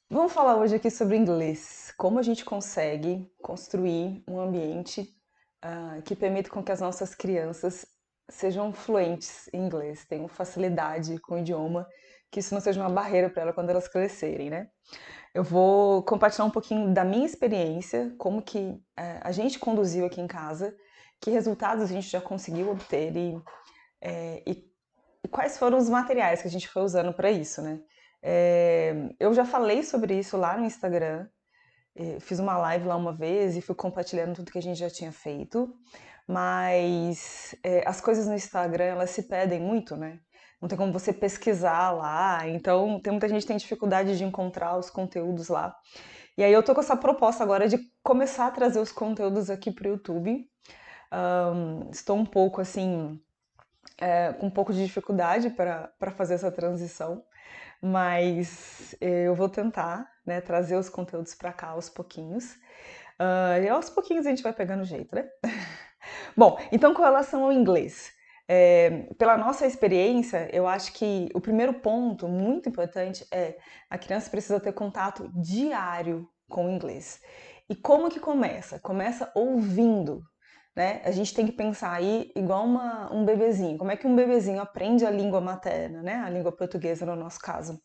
Vamos falar hoje aqui sobre inglês. Como a gente consegue construir um ambiente que permita com que as nossas crianças sejam fluentes em inglês, tenham facilidade com o idioma, que isso não seja uma barreira para elas quando elas crescerem, né? Eu vou compartilhar um pouquinho da minha experiência, como que a gente conduziu aqui em casa, que resultados a gente já conseguiu obter eh, e e quais foram os materiais que a gente foi usando para isso, né? Eu já falei sobre isso lá no Instagram, fiz uma live lá uma vez e fui compartilhando tudo que a gente já tinha feito, mas as coisas no Instagram elas se pedem muito, né? Não tem como você pesquisar lá, então tem muita gente que tem dificuldade de encontrar os conteúdos lá. E aí eu tô com essa proposta agora de começar a trazer os conteúdos aqui pro YouTube. Estou um pouco assim, com um pouco de dificuldade para fazer essa transição, mas eu vou tentar, né, trazer os conteúdos para cá aos pouquinhos. E aos pouquinhos a gente vai pegando jeito, né? Bom, então com relação ao inglês, pela nossa experiência, eu acho que o primeiro ponto muito importante é a criança precisa ter contato diário com o inglês. E como que começa? Começa ouvindo, né? A gente tem que pensar aí igual um bebezinho. Como é que um bebezinho aprende a língua materna, né? A língua portuguesa no nosso caso.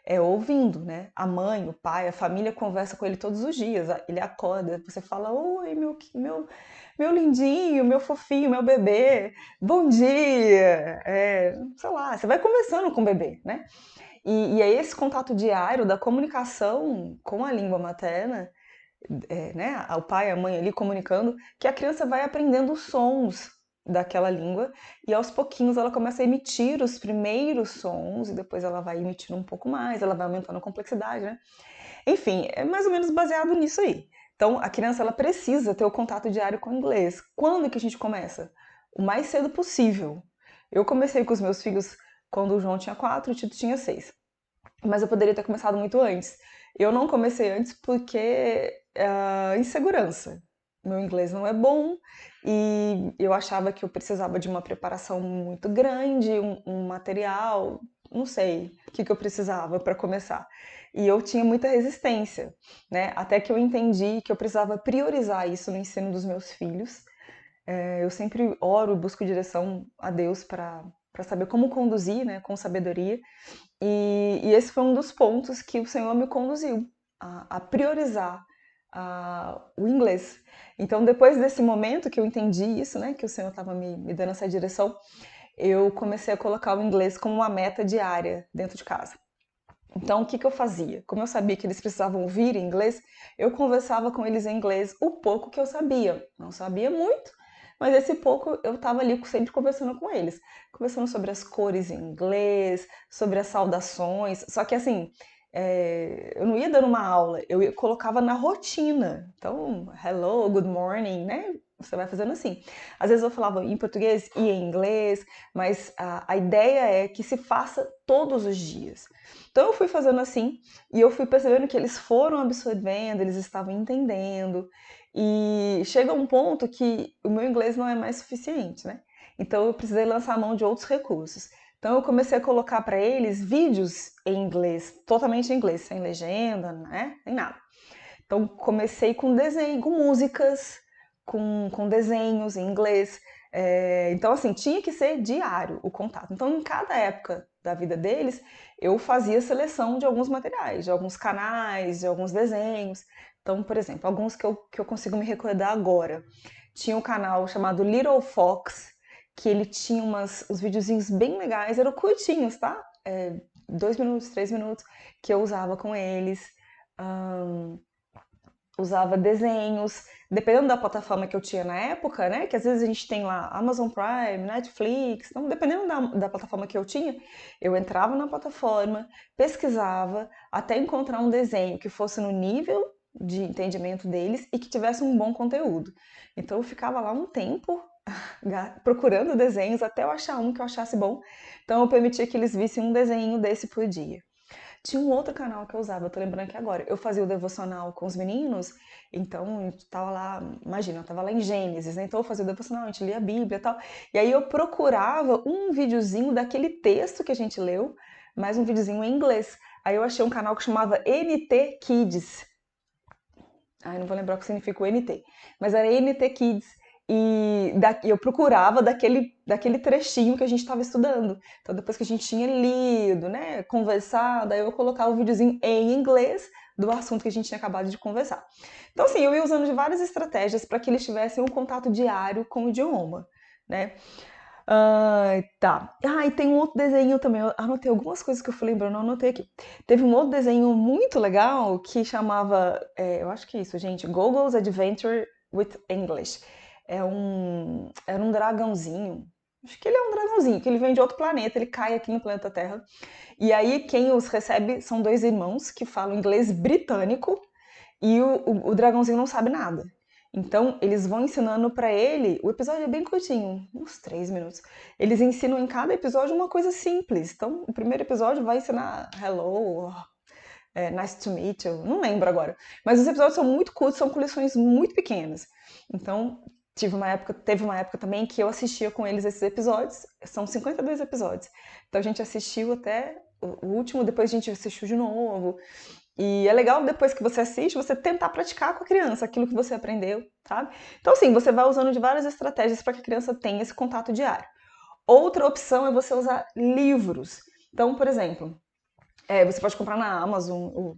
É ouvindo, né? A mãe, o pai, a família conversa com ele todos os dias. Ele acorda, você fala: Oi, meu lindinho, meu fofinho, meu bebê, bom dia. Sei lá, você vai conversando com o bebê, né? E é esse contato diário da comunicação com a língua materna, né, o pai e a mãe ali comunicando, que a criança vai aprendendo os sons daquela língua e aos pouquinhos ela começa a emitir os primeiros sons e depois ela vai emitindo um pouco mais, ela vai aumentando a complexidade, né? Enfim, é mais ou menos baseado nisso aí. Então, a criança ela precisa ter o contato diário com o inglês. Quando que a gente começa? O mais cedo possível. Eu comecei com os meus filhos quando o João tinha 4, o Tito tinha 6, mas eu poderia ter começado muito antes. Eu não comecei antes porque insegurança. Meu inglês não é bom e eu achava que eu precisava de uma preparação muito grande, um material, não sei o que eu precisava para começar. E eu tinha muita resistência, né? Até que eu entendi que eu precisava priorizar isso no ensino dos meus filhos. Eu sempre oro e busco direção a Deus para saber como conduzir, né, com sabedoria. E esse foi um dos pontos que o Senhor me conduziu a priorizar o inglês. Então, depois desse momento que eu entendi isso, né, que o Senhor estava me dando essa direção, eu comecei a colocar o inglês como uma meta diária dentro de casa. Então, o que, que eu fazia? Como eu sabia que eles precisavam ouvir inglês, eu conversava com eles em inglês o pouco que eu sabia. Não sabia muito, mas esse pouco eu estava ali sempre conversando com eles. Conversando sobre as cores em inglês, sobre as saudações. Só que assim, eu não ia dando uma aula, colocava na rotina. Então, hello, good morning, né? Você vai fazendo assim. Às vezes eu falava em português e em inglês, mas a ideia é que se faça todos os dias. Então eu fui fazendo assim e eu fui percebendo que eles foram absorvendo, eles estavam entendendo. E chega um ponto que o meu inglês não é mais suficiente, né? Então eu precisei lançar a mão de outros recursos. Então eu comecei a colocar para eles vídeos em inglês, totalmente em inglês, sem legenda, né? Nem nada. Então comecei com desenho, com músicas, com desenhos em inglês. Então, assim, tinha que ser diário o contato. Então, em cada época da vida deles, eu fazia seleção de alguns materiais, de alguns canais, de alguns desenhos. Então, por exemplo, alguns que eu consigo me recordar agora. Tinha um canal chamado Little Fox, que ele tinha uns videozinhos bem legais, eram curtinhos, tá? 2 minutos, 3 minutos, que eu usava com eles. Ahn, Usava desenhos, dependendo da plataforma que eu tinha na época, né? Que às vezes a gente tem lá Amazon Prime, Netflix, então dependendo da plataforma que eu entrava na plataforma, pesquisava até encontrar um desenho que fosse no nível de entendimento deles e que tivesse um bom conteúdo. Então eu ficava lá um tempo procurando desenhos até eu achar um que eu achasse bom. Então eu permitia que eles vissem um desenho desse por dia. Tinha um outro canal que eu usava, eu tô lembrando aqui agora. Eu fazia o devocional com os meninos, então eu tava lá, imagina, eu tava lá em Gênesis, né? Então eu fazia o devocional, a gente lia a Bíblia e tal. E aí eu procurava um videozinho daquele texto que a gente leu, mais um videozinho em inglês. Aí eu achei um canal que chamava NT Kids. Ai, não vou lembrar o que significa o NT. Mas era NT Kids. E eu procurava daquele trechinho que a gente estava estudando. Então, depois que a gente tinha lido, né, conversado, aí eu colocava o videozinho em inglês do assunto que a gente tinha acabado de conversar. Então, assim, eu ia usando de várias estratégias para que eles tivessem um contato diário com o idioma, né? Tá. Ah, e tem um outro desenho também. Eu anotei algumas coisas que eu fui lembrando, eu anotei aqui. Teve um outro desenho muito legal que chamava, eu acho que é isso, gente, Google's Adventure with English. Era um dragãozinho. Acho que ele é um dragãozinho, que ele vem de outro planeta, ele cai aqui no planeta Terra. E aí quem os recebe são dois irmãos que falam inglês britânico e o dragãozinho não sabe nada. Então, eles vão ensinando pra ele. O episódio é bem curtinho, uns 3 minutos. Eles ensinam em cada episódio uma coisa simples. Então, o primeiro episódio vai ensinar hello, nice to meet you, não lembro agora. Mas os episódios são muito curtos, são coleções muito pequenas. Então, teve uma época também que eu assistia com eles esses episódios. São 52 episódios. Então, a gente assistiu até o último, depois a gente assistiu de novo. E é legal depois que você assiste, você tentar praticar com a criança aquilo que você aprendeu, sabe? Então, assim, você vai usando de várias estratégias para que a criança tenha esse contato diário. Outra opção é você usar livros. Então, por exemplo, você pode comprar na Amazon ou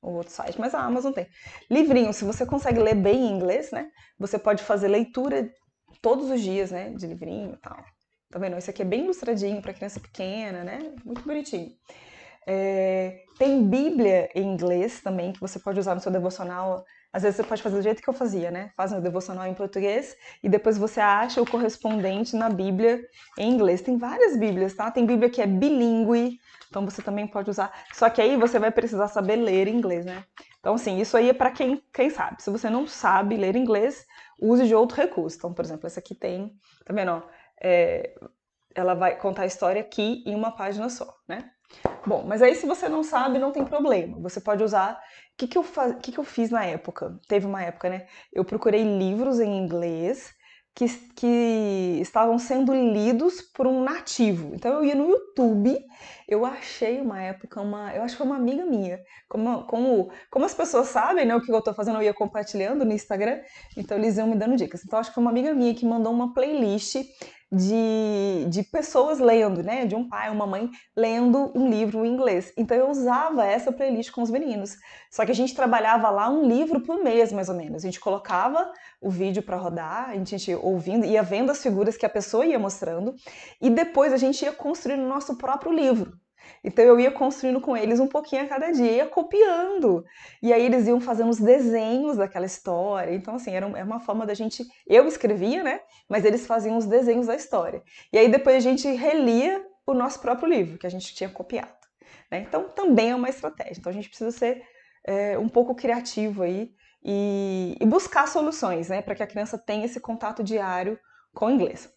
outro site, mas a Amazon tem. Livrinho, se você consegue ler bem em inglês, né? Você pode fazer leitura todos os dias, né? De livrinho e tal. Tá vendo? Esse aqui é bem ilustradinho para criança pequena, né? Muito bonitinho. Tem Bíblia em inglês também, que você pode usar no seu devocional. Às vezes você pode fazer do jeito que eu fazia, né? Faz um devocional em português e depois você acha o correspondente na Bíblia em inglês. Tem várias Bíblias, tá? Tem Bíblia que é bilíngue, então você também pode usar. Só que aí você vai precisar saber ler inglês, né? Então, assim, isso aí é para quem sabe. Se você não sabe ler inglês, use de outro recurso. Então, por exemplo, essa aqui tem, tá vendo? Ó, ela vai contar a história aqui em uma página só, né? Bom, mas aí se você não sabe, não tem problema. Você pode usar. Que eu fiz na época? Teve uma época, né? Eu procurei livros em inglês que estavam sendo lidos por um nativo. Então eu ia no YouTube, eu achei uma época, eu acho que foi uma amiga minha. Como as pessoas sabem, né, o que eu tô fazendo, eu ia compartilhando no Instagram, então eles iam me dando dicas. Então acho que foi uma amiga minha que mandou uma playlist de pessoas lendo, né? De um pai, uma mãe lendo um livro em inglês. Então eu usava essa playlist com os meninos. Só que a gente trabalhava lá um livro por mês, mais ou menos. A gente colocava o vídeo para rodar, a gente ia ouvindo, ia vendo as figuras que a pessoa ia mostrando, e depois a gente ia construindo o nosso próprio livro. Então eu ia construindo com eles um pouquinho a cada dia, ia copiando. E aí eles iam fazendo os desenhos daquela história. Então, assim, era uma forma da gente. Eu escrevia, né? Mas eles faziam os desenhos da história. E aí depois a gente relia o nosso próprio livro, que a gente tinha copiado. Né? Então também é uma estratégia. Então a gente precisa ser um pouco criativo aí e buscar soluções, né? Para que a criança tenha esse contato diário com o inglês.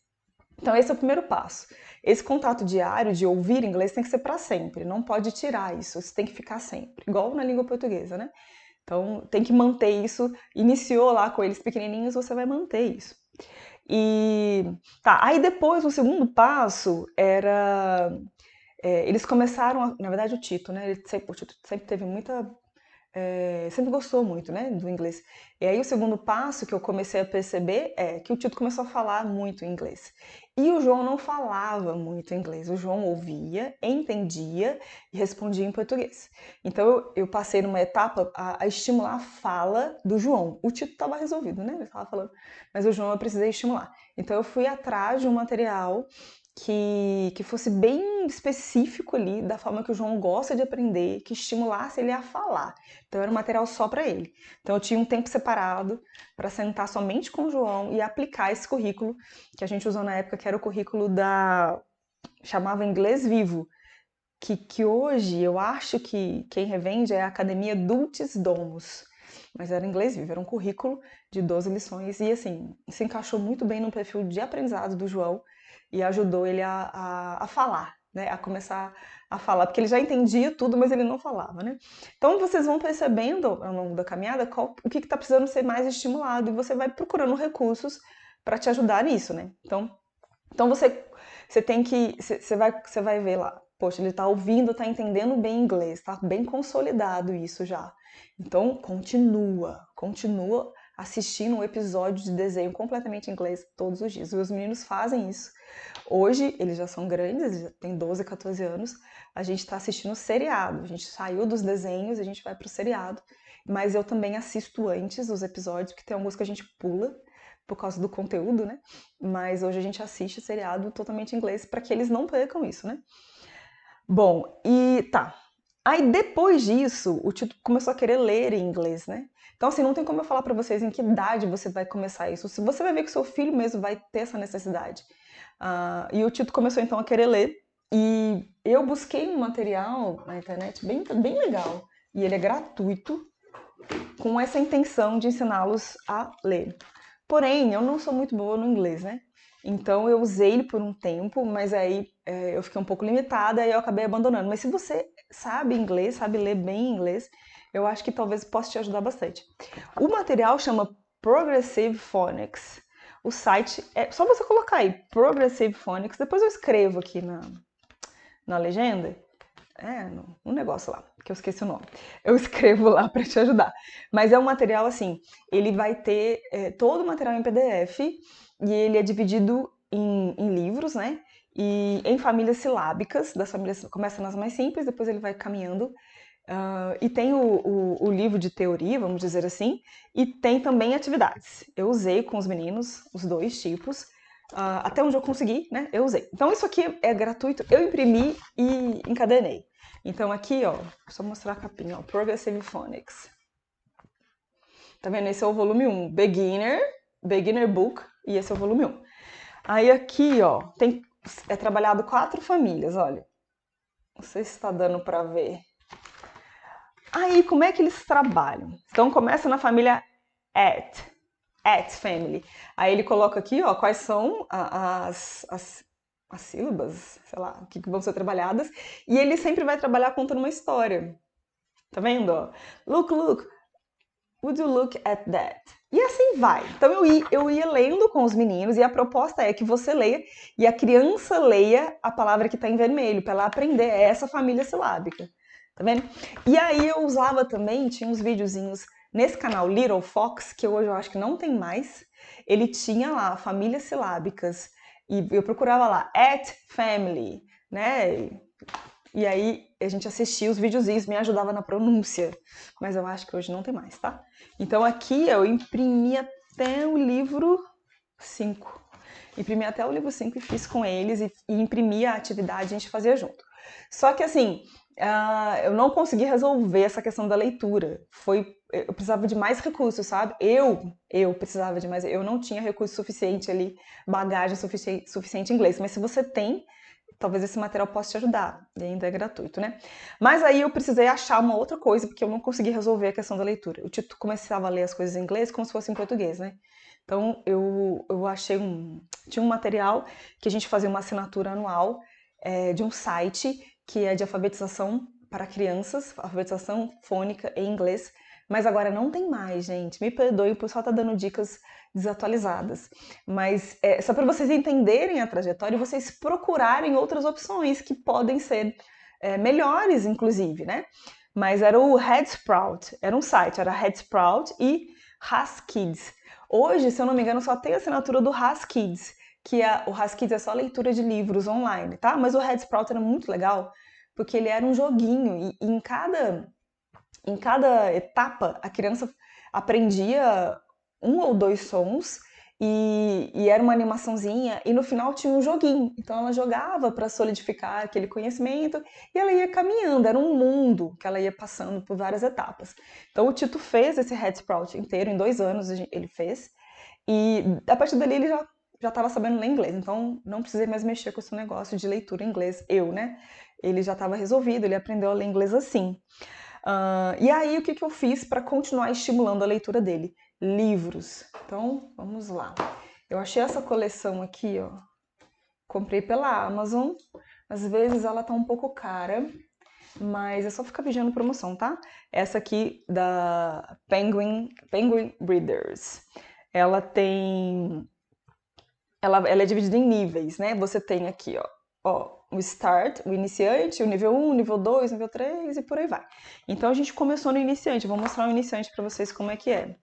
Então esse é o primeiro passo. Esse contato diário de ouvir inglês tem que ser para sempre, não pode tirar isso tem que ficar sempre, igual na língua portuguesa, né? Então tem que manter isso, iniciou lá com eles pequenininhos, você vai manter isso. E tá, aí depois o segundo passo era eles começaram, na verdade o Tito, né? O Tito sempre teve muita sempre gostou muito, né, do inglês. E aí o segundo passo que eu comecei a perceber é que o Tito começou a falar muito inglês. E o João não falava muito inglês. O João ouvia, entendia e respondia em português. Então eu passei numa etapa a estimular a fala do João. O Tito estava resolvido, né? Ele estava falando, mas o João eu precisei estimular. Então eu fui atrás de um material que fosse bem específico ali da forma que o João gosta de aprender, que estimulasse ele a falar. Então era um material só para ele. Então eu tinha um tempo separado para sentar somente com o João e aplicar esse currículo que a gente usou na época, que era o currículo chamava Inglês Vivo, que hoje eu acho que quem revende é a Academia Dulcis Domus. Mas era inglês vivo, era um currículo de 12 lições e assim, se encaixou muito bem no perfil de aprendizado do João e ajudou ele a falar, né? A começar a falar, porque ele já entendia tudo, mas ele não falava, né? Então vocês vão percebendo ao longo da caminhada o que está precisando ser mais estimulado e você vai procurando recursos para te ajudar nisso, né? Então você tem que, você vai ver lá, poxa, ele tá ouvindo, tá entendendo bem inglês, tá bem consolidado isso já. Então, continua assistindo um episódio de desenho completamente em inglês todos os dias. E os meninos fazem isso. Hoje, eles já são grandes, eles já têm 12, 14 anos. A gente tá assistindo seriado. A gente saiu dos desenhos, a gente vai pro seriado. Mas eu também assisto antes os episódios, porque tem alguns que a gente pula por causa do conteúdo, né? Mas hoje a gente assiste seriado totalmente em inglês para que eles não percam isso, né? Bom, e tá. Aí depois disso, o Tito começou a querer ler em inglês, né? Então, assim, não tem como eu falar pra vocês em que idade você vai começar isso. Se você vai ver que seu filho mesmo vai ter essa necessidade. E o Tito começou então a querer ler. E eu busquei um material na internet bem legal. E ele é gratuito, com essa intenção de ensiná-los a ler. Porém, eu não sou muito boa no inglês, né? Então eu usei ele por um tempo, mas aí eu fiquei um pouco limitada e eu acabei abandonando. Mas se você sabe inglês, sabe ler bem inglês, eu acho que talvez possa te ajudar bastante. O material chama Progressive Phonics. O site é só você colocar aí Progressive Phonics, depois eu escrevo aqui na legenda. Um negócio lá, que eu esqueci o nome. Eu escrevo lá para te ajudar. Mas é um material assim, ele vai ter todo o material em PDF e ele é dividido em livros, né? E em famílias silábicas, das famílias começa nas mais simples, depois ele vai caminhando. E tem o livro de teoria, vamos dizer assim, e tem também atividades. Eu usei com os meninos os dois tipos. Até onde eu consegui, né? Eu usei. Então isso aqui é gratuito, eu imprimi e encadenei. Então aqui, ó, só mostrar a capinha, ó, Progressive Phonics. Tá vendo? Esse é o volume 1, Beginner Book, e esse é o volume 1. Aí aqui, ó, é trabalhado 4 famílias, olha. Não sei se está dando para ver. Aí, como é que eles trabalham? Então começa na família at family. Aí ele coloca aqui, ó, quais são as sílabas, sei lá, que vão ser trabalhadas, e ele sempre vai trabalhar contando uma história. Tá vendo? Ó? Look, would you look at that? E assim vai. Então eu ia lendo com os meninos e a proposta é que você leia e a criança leia a palavra que está em vermelho, para ela aprender essa família silábica. Tá vendo? E aí eu usava também, tinha uns videozinhos nesse canal Little Fox, que hoje eu acho que não tem mais. Ele tinha lá famílias silábicas e eu procurava lá at family, né? E aí a gente assistia os videozinhos, me ajudava na pronúncia, mas eu acho que hoje não tem mais, tá? Então aqui eu imprimi até o livro 5. Imprimi até o livro 5 e fiz com eles e imprimi a atividade, a gente fazia junto. Só que assim, eu não consegui resolver essa questão da leitura. Eu precisava de mais recursos, sabe? Eu precisava de mais. Eu não tinha recurso suficiente ali, bagagem suficiente em inglês. Mas se você tem, talvez esse material possa te ajudar. E ainda é gratuito, né? Mas aí eu precisei achar uma outra coisa, porque eu não consegui resolver a questão da leitura. Eu começava a ler as coisas em inglês como se fosse em português, né? Então eu achei tinha um material que a gente fazia uma assinatura anual de um site que é de alfabetização para crianças, alfabetização fônica em inglês, mas agora não tem mais, gente. Me perdoe, o pessoal tá dando dicas desatualizadas. Mas só para vocês entenderem a trajetória e vocês procurarem outras opções que podem ser melhores, inclusive, né? Mas era o Headsprout, era um site, era Headsprout e HasKids. Hoje, se eu não me engano, só tem a assinatura do HasKids, que o HasKids é só leitura de livros online, tá? Mas o Headsprout era muito legal, porque ele era um joguinho e em cada etapa a criança aprendia um ou dois sons e era uma animaçãozinha e no final tinha um joguinho. Então ela jogava para solidificar aquele conhecimento e ela ia caminhando, era um mundo que ela ia passando por várias etapas. Então o Tito fez esse Headsprout inteiro, em 2 anos ele fez, e a partir dali ele já estava sabendo ler inglês, então não precisei mais mexer com esse negócio de leitura em inglês, né? Ele já estava resolvido, ele aprendeu a ler inglês assim. E aí, o que eu fiz para continuar estimulando a leitura dele? Livros. Então, vamos lá. Eu achei essa coleção aqui, ó. Comprei pela Amazon. Às vezes ela tá um pouco cara, mas é só ficar vigiando promoção, tá? Essa aqui da Penguin Breeders. Ela tem... Ela é dividida em níveis, né? Você tem aqui, ó o Start, o iniciante, o nível 1, nível 2, nível 3 e por aí vai. Então a gente começou no iniciante, vou mostrar o iniciante para vocês como é que é.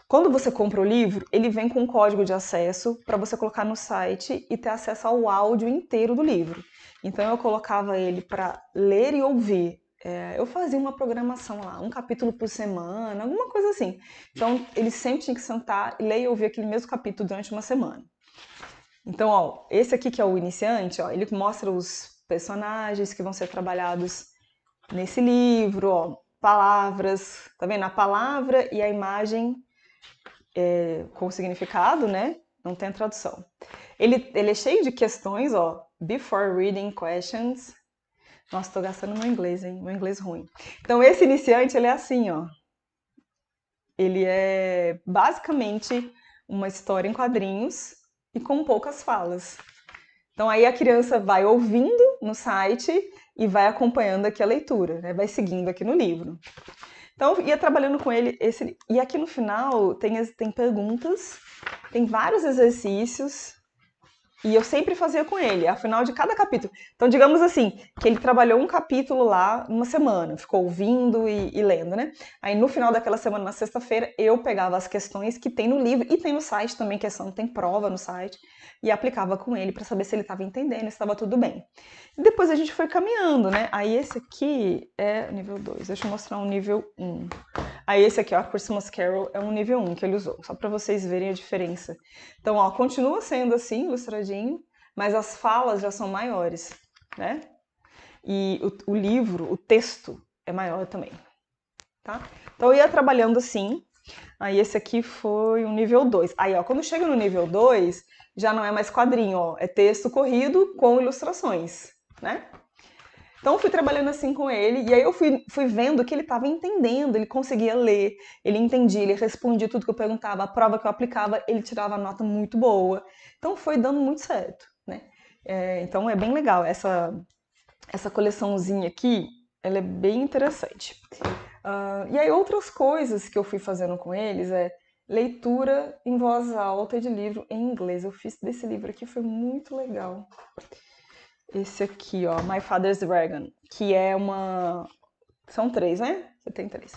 Quando você compra o livro, ele vem com um código de acesso para você colocar no site e ter acesso ao áudio inteiro do livro. Então eu colocava ele para ler e ouvir. Eu fazia uma programação lá, um capítulo por semana, alguma coisa assim. Então ele sempre tinha que sentar e ler e ouvir aquele mesmo capítulo durante uma semana. Então, ó, esse aqui que é o iniciante, ó, ele mostra os personagens que vão ser trabalhados nesse livro, ó, palavras, tá vendo? A palavra e a imagem com significado, né? Não tem tradução. Ele é cheio de questões, ó. Before reading questions. Nossa, tô gastando meu inglês, hein? Meu inglês ruim. Então, esse iniciante, ele é assim, ó. Ele é basicamente uma história em quadrinhos e com poucas falas. Então, aí a criança vai ouvindo no site e vai acompanhando aqui a leitura, né? Vai seguindo aqui no livro. Então, ia trabalhando com ele. E aqui no final tem perguntas, tem vários exercícios, e eu sempre fazia com ele, afinal de cada capítulo. Então, digamos assim, que ele trabalhou um capítulo lá uma semana, ficou ouvindo e lendo, né? Aí, no final daquela semana, na sexta-feira, eu pegava as questões que tem no livro, e tem no site também, tem prova no site, e aplicava com ele para saber se ele estava entendendo, se estava tudo bem. E depois a gente foi caminhando, né? Aí esse aqui é nível 2, deixa eu mostrar um nível 1. Aí esse aqui, ó, a Christmas Carol, é um nível 1 que ele usou, só para vocês verem a diferença. Então, ó, continua sendo assim, ilustradinho, mas as falas já são maiores, né? E o livro, o texto, é maior também, tá? Então, eu ia trabalhando assim. Aí esse aqui foi o nível 2. Aí, ó, quando chega no nível 2, já não é mais quadrinho, ó, é texto corrido com ilustrações, né? Então eu fui trabalhando assim com ele, e aí eu fui vendo que ele estava entendendo, ele conseguia ler, ele entendia, ele respondia tudo que eu perguntava, a prova que eu aplicava, ele tirava nota muito boa. Então foi dando muito certo, né? Então é bem legal, essa coleçãozinha aqui, ela é bem interessante. E aí outras coisas que eu fui fazendo com eles é leitura em voz alta de livro em inglês. Eu fiz desse livro aqui, foi muito legal. Esse aqui, ó, My Father's Dragon, que é uma... São 3, né? Você tem 3.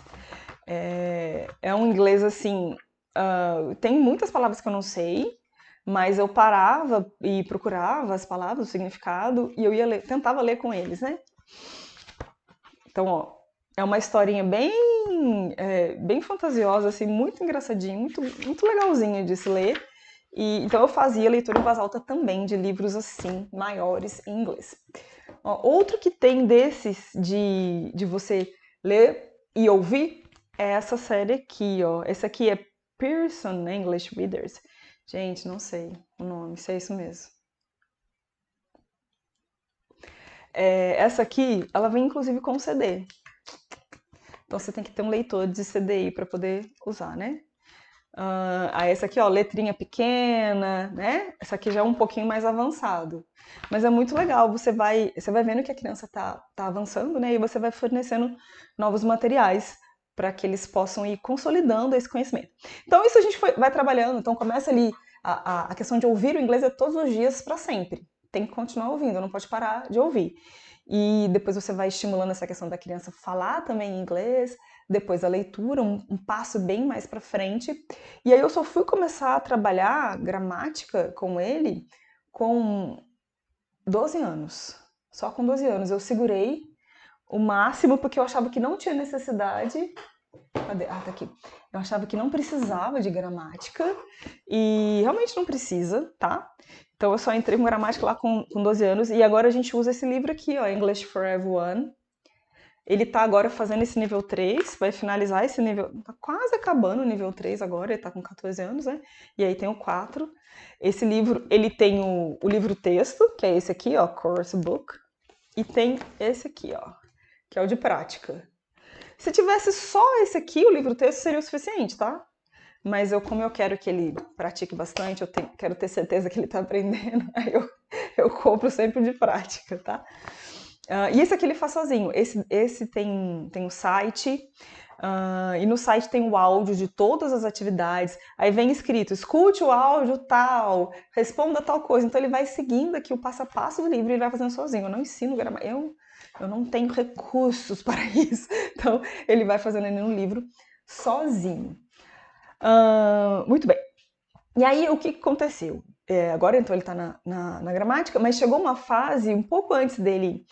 É um inglês, assim... tem muitas palavras que eu não sei, mas eu parava e procurava as palavras, o significado, e eu ia ler, tentava ler com eles, né? Então, ó, é uma historinha bem fantasiosa, assim, muito engraçadinha, muito legalzinha de se ler. Então eu fazia leitura em voz alta também de livros assim, maiores em inglês. Ó, outro que tem desses de você ler e ouvir é essa série aqui, ó. Esse aqui é Pearson English Readers. Gente, não sei o nome, se é isso mesmo. Essa aqui, ela vem inclusive com CD. Então você tem que ter um leitor de CDI para poder usar, né? Essa aqui, ó, letrinha pequena, né? Essa aqui já é um pouquinho mais avançado. Mas é muito legal, você vai vendo que a criança tá avançando, né? E você vai fornecendo novos materiais para que eles possam ir consolidando esse conhecimento. Então isso a gente vai trabalhando, então começa ali, a questão de ouvir o inglês é todos os dias para sempre. Tem que continuar ouvindo, não pode parar de ouvir. E depois você vai estimulando essa questão da criança falar também inglês, depois a leitura, um passo bem mais para frente. E aí eu só fui começar a trabalhar gramática com ele com 12 anos. Só com 12 anos. Eu segurei o máximo porque eu achava que não tinha necessidade. Cadê? Tá aqui. Eu achava que não precisava de gramática e realmente não precisa, tá? Então eu só entrei com gramática lá com 12 anos e agora a gente usa esse livro aqui, ó, English for Everyone. Ele tá agora fazendo esse nível 3, vai finalizar esse nível, tá quase acabando o nível 3 agora, ele tá com 14 anos, né? E aí tem o 4. Esse livro, ele tem o livro texto, que é esse aqui, ó, Course Book, e tem esse aqui, ó, que é o de prática. Se tivesse só esse aqui, o livro texto seria o suficiente, tá? Mas como eu quero que ele pratique bastante, quero ter certeza que ele tá aprendendo, aí eu compro sempre o de prática, tá? E esse aqui ele faz sozinho. Esse tem um site, E no site tem o áudio de todas as atividades. Aí vem escrito, escute o áudio tal, responda tal coisa. Então ele vai seguindo aqui o passo a passo do livro e ele vai fazendo sozinho. Eu não ensino gramática, eu não tenho recursos para isso. Então ele vai fazendo ali no livro sozinho. Muito bem. E aí o que aconteceu? Agora então ele está na gramática, mas chegou uma fase um pouco antes dele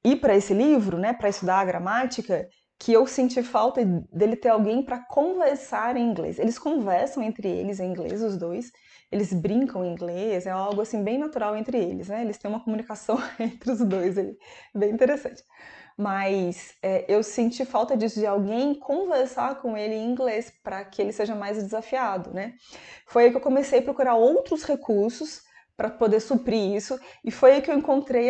ir para esse livro, né, para estudar a gramática, que eu senti falta dele ter alguém para conversar em inglês. Eles conversam entre eles em inglês, os dois. Eles brincam em inglês, é algo assim bem natural entre eles, né? Eles têm uma comunicação entre os dois, bem interessante. Mas eu senti falta disso, de alguém conversar com ele em inglês para que ele seja mais desafiado, né? Foi aí que eu comecei a procurar outros recursos para poder suprir isso. E foi aí que eu encontrei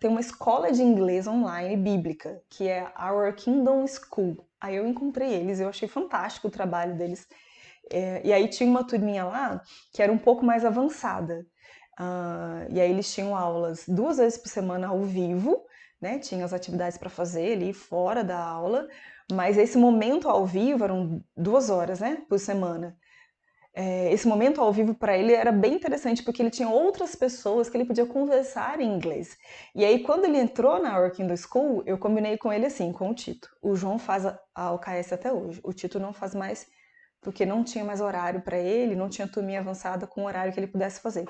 tem uma escola de inglês online bíblica, que é Our Kingdom School. Aí eu encontrei eles, eu achei fantástico o trabalho deles. E aí tinha uma turminha lá que era um pouco mais avançada. E aí eles tinham aulas 2 vezes por semana ao vivo, né? Tinha as atividades para fazer ali fora da aula, mas esse momento ao vivo eram 2 horas, né, por semana. Esse momento ao vivo para ele era bem interessante porque ele tinha outras pessoas que ele podia conversar em inglês. E aí quando ele entrou na Working the School, eu combinei com ele assim, com o Tito. O João faz a OKS até hoje. O Tito não faz mais porque não tinha mais horário para ele, não tinha turminha avançada com horário que ele pudesse fazer.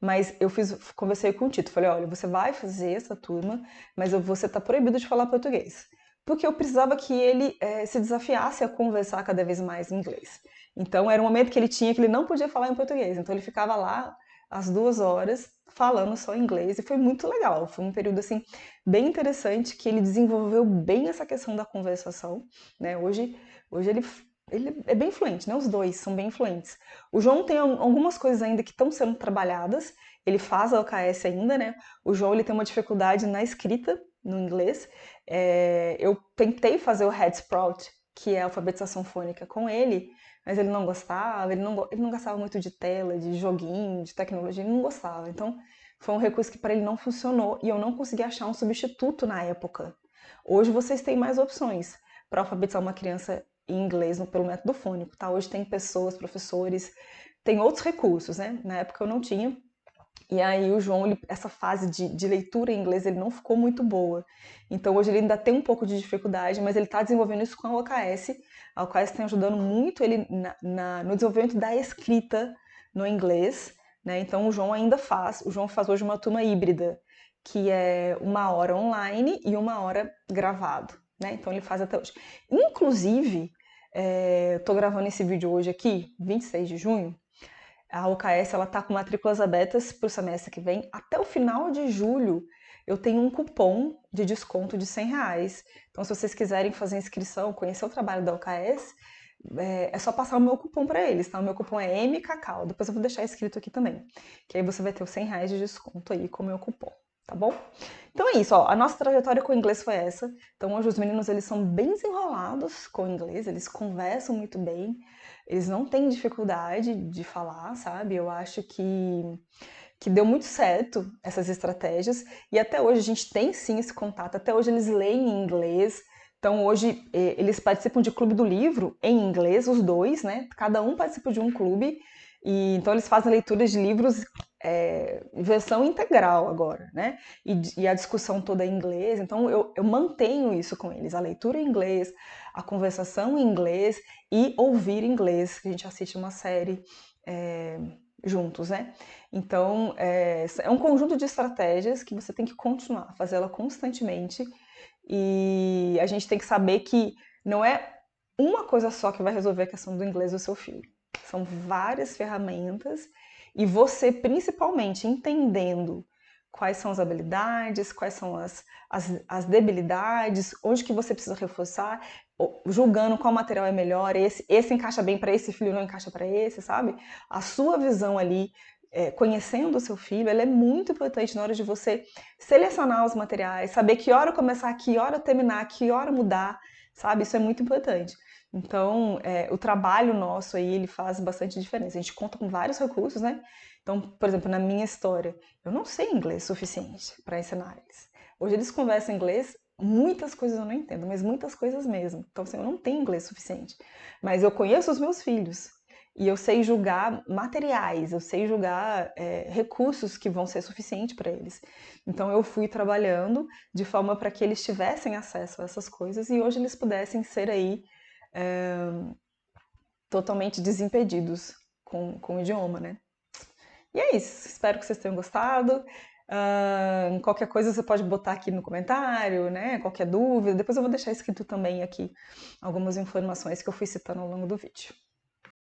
Mas eu conversei com o Tito, falei, olha, você vai fazer essa turma, mas você tá proibido de falar português. Porque eu precisava que ele se desafiasse a conversar cada vez mais em inglês. Então era um momento que ele tinha que ele não podia falar em português. Então ele ficava lá às 2 horas falando só inglês e foi muito legal. Foi um período assim bem interessante que ele desenvolveu bem essa questão da conversação, né? Hoje ele é bem fluente, né? Os dois são bem fluentes. O João tem algumas coisas ainda que estão sendo trabalhadas. Ele faz a OKS ainda, né? O João ele tem uma dificuldade na escrita no inglês. Eu tentei fazer o Head Sprout, que é a alfabetização fônica, com ele, mas ele não gostava. Ele não gostava muito de tela, de joguinho, de tecnologia. Ele não gostava. Então foi um recurso que para ele não funcionou e eu não consegui achar um substituto na época. Hoje vocês têm mais opções para alfabetizar uma criança em inglês pelo método fônico, tá? Hoje tem pessoas, professores, tem outros recursos, né? Na época eu não tinha. E aí o João, essa fase de leitura em inglês, ele não ficou muito boa. Então hoje ele ainda tem um pouco de dificuldade, mas ele está desenvolvendo isso com a OKS. A OKS está ajudando muito ele no desenvolvimento da escrita no inglês, né? Então o João faz hoje uma turma híbrida, que é 1 hora online e 1 hora gravado, né? Então ele faz até hoje. Inclusive, tô gravando esse vídeo hoje aqui, 26 de junho, a OKS ela tá com matrículas abertas para o semestre que vem. Até o final de julho eu tenho um cupom de desconto de R$ 100. Então, se vocês quiserem fazer inscrição, conhecer o trabalho da OKS, é só passar o meu cupom para eles, tá? O meu cupom é MCacau. Depois eu vou deixar escrito aqui também. Que aí você vai ter os R$ 100 de desconto aí com o meu cupom, tá bom? Então é isso, ó. A nossa trajetória com o inglês foi essa. Então hoje os meninos eles são bem desenrolados com o inglês, eles conversam muito bem. Eles não têm dificuldade de falar, sabe? Eu acho que deu muito certo essas estratégias e até hoje a gente tem sim esse contato. Até hoje eles leem em inglês. Então hoje eles participam de clube do livro em inglês, os dois, né? Cada um participa de um clube e então eles fazem leituras de livros em versão integral agora, né? E a discussão toda em inglês. Então eu mantenho isso com eles, a leitura em inglês, a conversação em inglês e ouvir inglês, que a gente assiste uma série juntos, né? Então, é um conjunto de estratégias que você tem que continuar a fazê-la constantemente e a gente tem que saber que não é uma coisa só que vai resolver a questão do inglês do seu filho. São várias ferramentas e você, principalmente, entendendo quais são as habilidades, quais são as debilidades, onde que você precisa reforçar, julgando qual material é melhor, esse encaixa bem para esse filho, não encaixa para esse, sabe? A sua visão ali, conhecendo o seu filho, ela é muito importante na hora de você selecionar os materiais, saber que hora começar, que hora terminar, que hora mudar, sabe? Isso é muito importante. Então, o trabalho nosso aí, ele faz bastante diferença. A gente conta com vários recursos, né? Então, por exemplo, na minha história, eu não sei inglês suficiente para ensinar eles. Hoje eles conversam inglês muitas coisas eu não entendo, mas muitas coisas mesmo. Então, assim, eu não tenho inglês suficiente. Mas eu conheço os meus filhos. E eu sei julgar materiais, eu sei julgar recursos que vão ser suficientes para eles. Então eu fui trabalhando de forma para que eles tivessem acesso a essas coisas e hoje eles pudessem ser aí totalmente desimpedidos com o idioma, né? E é isso, espero que vocês tenham gostado. Qualquer coisa você pode botar aqui no comentário, né? Qualquer dúvida. Depois eu vou deixar escrito também aqui algumas informações que eu fui citando ao longo do vídeo.